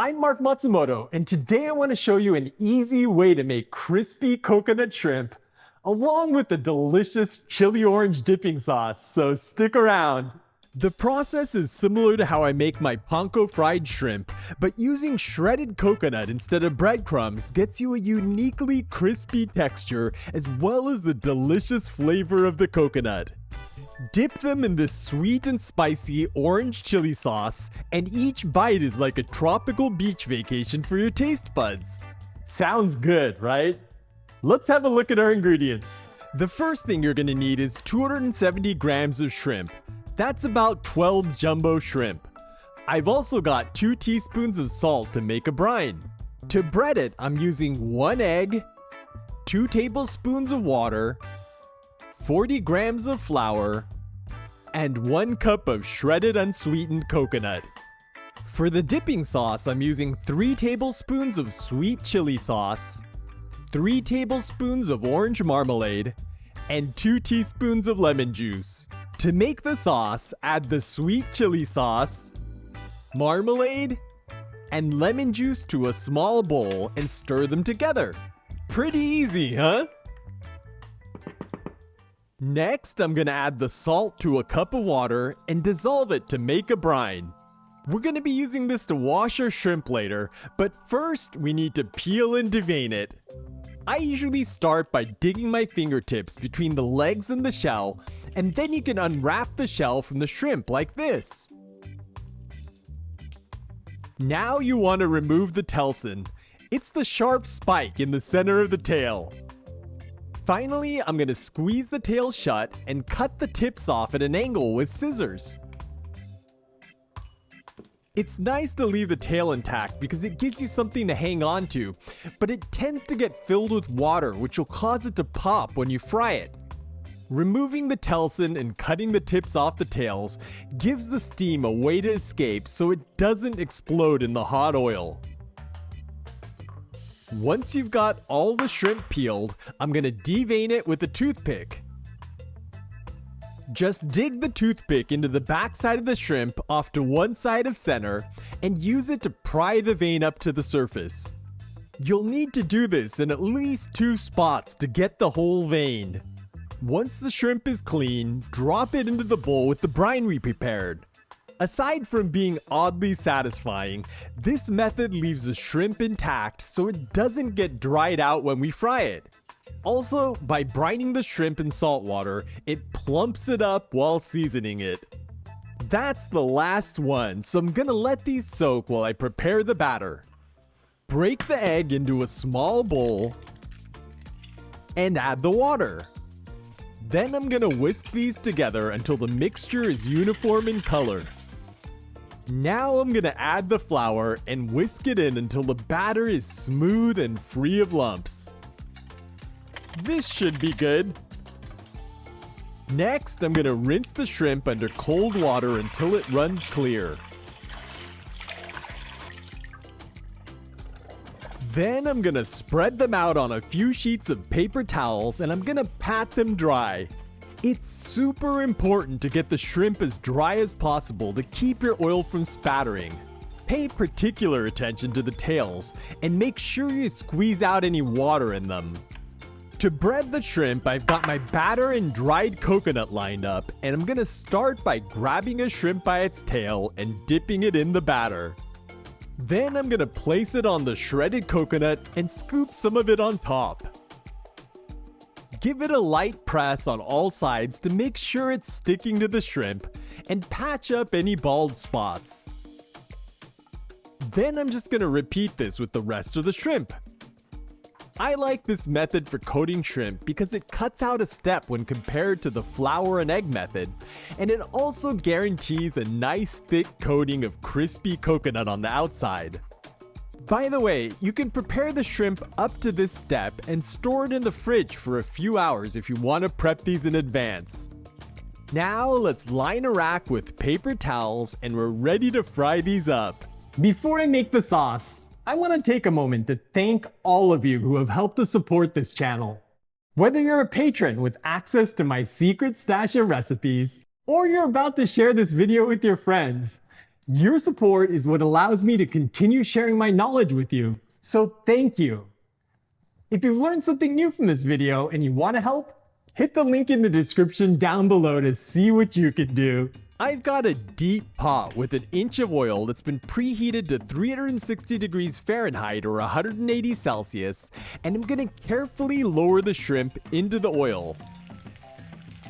I'm Mark Matsumoto, and today I want to show you an easy way to make crispy coconut shrimp, along with the delicious chili orange dipping sauce, so stick around. The process is similar to how I make my panko fried shrimp, but using shredded coconut instead of breadcrumbs gets you a uniquely crispy texture as well as the delicious flavor of the coconut. Dip them in this sweet and spicy orange chili sauce, and each bite is like a tropical beach vacation for your taste buds. Sounds good, right? Let's have a look at our ingredients. The first thing you're gonna need is 270 grams of shrimp. That's about 12 jumbo shrimp. I've also got 2 teaspoons of salt to make a brine. To bread it, I'm using 1 egg, 2 tablespoons of water, 40 grams of flour, and 1 cup of shredded unsweetened coconut. For the dipping sauce, I'm using 3 tablespoons of sweet chili sauce, 3 tablespoons of orange marmalade, and 2 teaspoons of lemon juice. To make the sauce, add the sweet chili sauce, marmalade, and lemon juice to a small bowl and stir them together. Pretty easy, huh? Next, I'm gonna add the salt to a cup of water and dissolve it to make a brine. We're gonna be using this to wash our shrimp later, but first we need to peel and devein it. I usually start by digging my fingertips between the legs and the shell, and then you can unwrap the shell from the shrimp like this. Now you want to remove the telson. It's the sharp spike in the center of the tail. Finally, I'm going to squeeze the tail shut and cut the tips off at an angle with scissors. It's nice to leave the tail intact because it gives you something to hang on to, but it tends to get filled with water, which will cause it to pop when you fry it. Removing the telson and cutting the tips off the tails gives the steam a way to escape so it doesn't explode in the hot oil. Once you've got all the shrimp peeled, I'm going to devein it with a toothpick. Just dig the toothpick into the backside of the shrimp off to one side of center and use it to pry the vein up to the surface. You'll need to do this in at least 2 spots to get the whole vein. Once the shrimp is clean, drop it into the bowl with the brine we prepared. Aside from being oddly satisfying, this method leaves the shrimp intact so it doesn't get dried out when we fry it. Also, by brining the shrimp in salt water, it plumps it up while seasoning it. That's the last one, so I'm gonna let these soak while I prepare the batter. Break the egg into a small bowl and add the water. Then I'm gonna whisk these together until the mixture is uniform in color. Now I'm gonna add the flour and whisk it in until the batter is smooth and free of lumps. This should be good. Next, I'm gonna rinse the shrimp under cold water until it runs clear. Then I'm gonna spread them out on a few sheets of paper towels and I'm gonna pat them dry. It's super important to get the shrimp as dry as possible to keep your oil from spattering. Pay particular attention to the tails and make sure you squeeze out any water in them. To bread the shrimp, I've got my batter and dried coconut lined up, and I'm gonna start by grabbing a shrimp by its tail and dipping it in the batter. Then I'm gonna place it on the shredded coconut and scoop some of it on top. Give it a light press on all sides to make sure it's sticking to the shrimp and patch up any bald spots. Then I'm just gonna repeat this with the rest of the shrimp. I like this method for coating shrimp because it cuts out a step when compared to the flour and egg method, and it also guarantees a nice thick coating of crispy coconut on the outside. By the way, you can prepare the shrimp up to this step and store it in the fridge for a few hours if you want to prep these in advance. Now let's line a rack with paper towels and we're ready to fry these up. Before I make the sauce, I want to take a moment to thank all of you who have helped to support this channel. Whether you're a patron with access to my secret stash of recipes, or you're about to share this video with your friends, Your support is what allows me to continue sharing my knowledge with you, so thank you. If you've learned something new from this video and you want to help, hit the link in the description down below to see what you can do. I've got a deep pot with an inch of oil that's been preheated to 360 degrees Fahrenheit or 180 Celsius, and I'm gonna carefully lower the shrimp into the oil.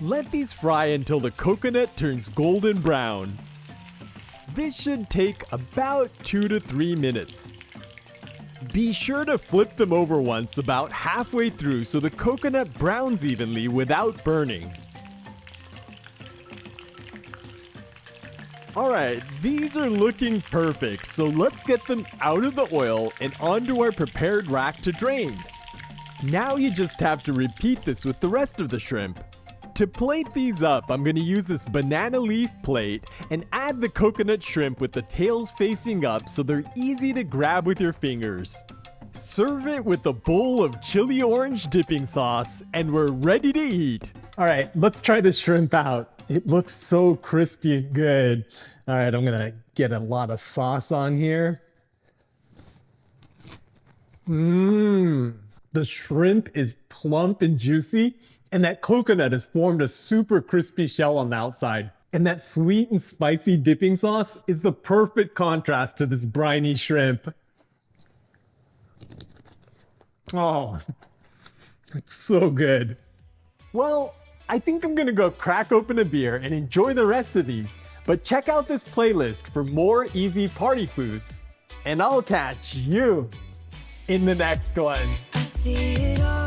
Let these fry until the coconut turns golden brown. This should take about 2 to 3 minutes. Be sure to flip them over once about halfway through so the coconut browns evenly without burning. Alright, these are looking perfect, so let's get them out of the oil and onto our prepared rack to drain. Now you just have to repeat this with the rest of the shrimp. To plate these up, I'm going to use this banana leaf plate and add the coconut shrimp with the tails facing up so they're easy to grab with your fingers. Serve it with a bowl of chili orange dipping sauce and we're ready to eat. Alright, let's try this shrimp out. It looks so crispy and good. Alright, I'm gonna get a lot of sauce on here. The shrimp is plump and juicy, and that coconut has formed a super crispy shell on the outside. And that sweet and spicy dipping sauce is the perfect contrast to this briny shrimp. Oh, it's so good. Well, I think I'm gonna go crack open a beer and enjoy the rest of these, but check out this playlist for more easy party foods. And I'll catch you in the next one. I see it all.